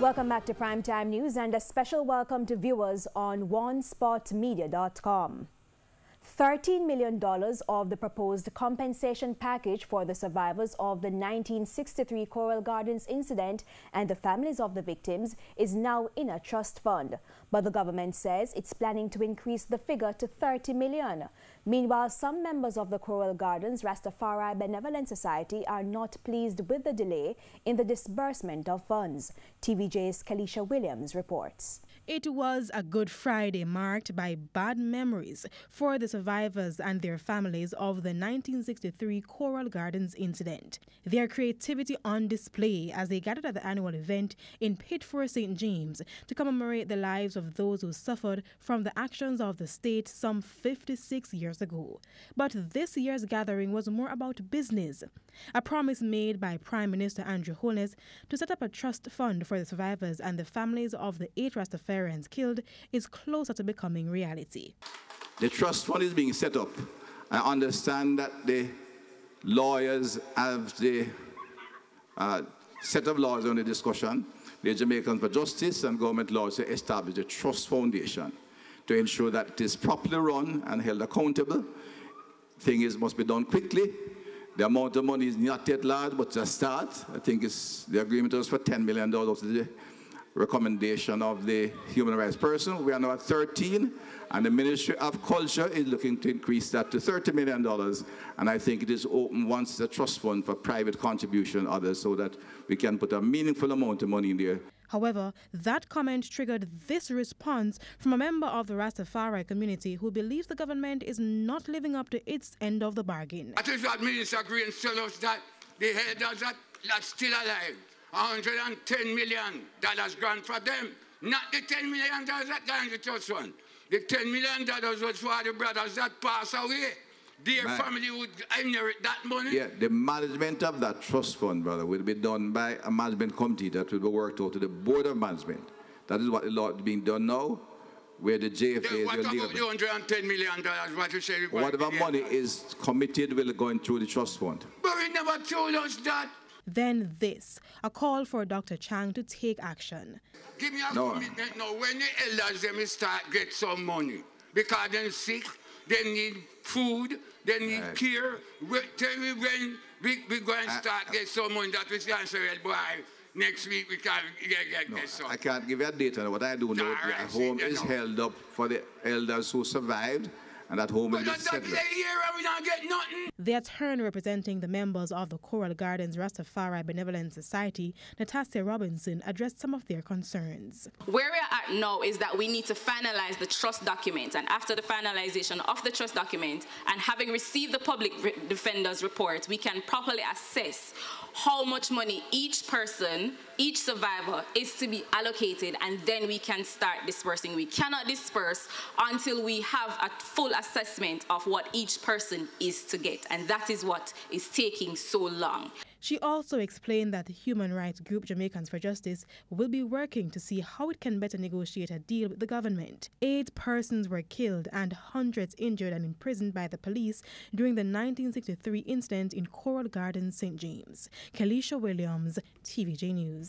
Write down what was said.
Welcome back to Primetime News and a special welcome to viewers on OneSpotMedia.com. $13 million of the proposed compensation package for the survivors of the 1963 Coral Gardens incident and the families of the victims is now in a trust fund. But the government says it's planning to increase the figure to $30 million. Meanwhile, some members of the Coral Gardens Rastafari Benevolent Society are not pleased with the delay in the disbursement of funds. TVJ's Kalisha Williams reports. It was a Good Friday marked by bad memories for the survivors and their families of the 1963 Coral Gardens incident. Their creativity on display as they gathered at the annual event in Pitford, St. James to commemorate the lives of those who suffered from the actions of the state some 56 years ago. But this year's gathering was more about business. A promise made by Prime Minister Andrew Holness to set up a trust fund for the survivors and the families of the 8 Rastafarians killed is closer to becoming reality. The trust fund is being set up. I understand that the lawyers have the set of laws on the discussion. The Jamaicans for Justice and government laws to establish a trust foundation to ensure that it is properly run and held accountable. Things must be done quickly. The amount of money is not yet large, but it's a start. I think the agreement was for $10 million of the recommendation of the human rights person. We are now at 13, and the Ministry of Culture is looking to increase that to $30 million. And I think it is open once the trust fund for private contribution and others so that we can put a meaningful amount of money in there. However, that comment triggered this response from a member of the Rastafari community who believes the government is not living up to its end of the bargain. I think that Minister Green tell us that the elders that's still alive, $110 million grant for them, not the $10 million that gone to the trust fund. The $10 million was for the brothers that pass away. Their family would inherit that money. Yeah, the management of that trust fund, brother, will be done by a management committee that will be worked out to the board of management. That is what the law is being done now, where the JFA is what about the $110 million? What you say? Whatever money is committed will go into the trust fund. But he never told us that. Then this, a call for Dr. Chang to take action. Give me a commitment now. When the elders them start get some money, because they're sick, they need food, they need care. Tell me when we go and start get some money that we can say, well, boy, next week we can get some. I can't give you a date on what I do know. The home is held up for the elders who survived, and that home will be settled. We don't get nothing. The attorney representing the members of the Coral Gardens Rastafari Benevolent Society, Natasha Robinson, addressed some of their concerns. Where we're at now is that we need to finalize the trust document, and after the finalization of the trust document and having received the public defender's report, we can properly assess how much money each person, each survivor is to be allocated, and then we can start dispersing. We cannot disperse until we have a full assessment of what each person is to get, and that is what is taking so long. She also explained that the human rights group Jamaicans for Justice will be working to see how it can better negotiate a deal with the government. 8 persons were killed and hundreds injured and imprisoned by the police during the 1963 incident in Coral Gardens, St. James. Kalisha Williams, TVJ News.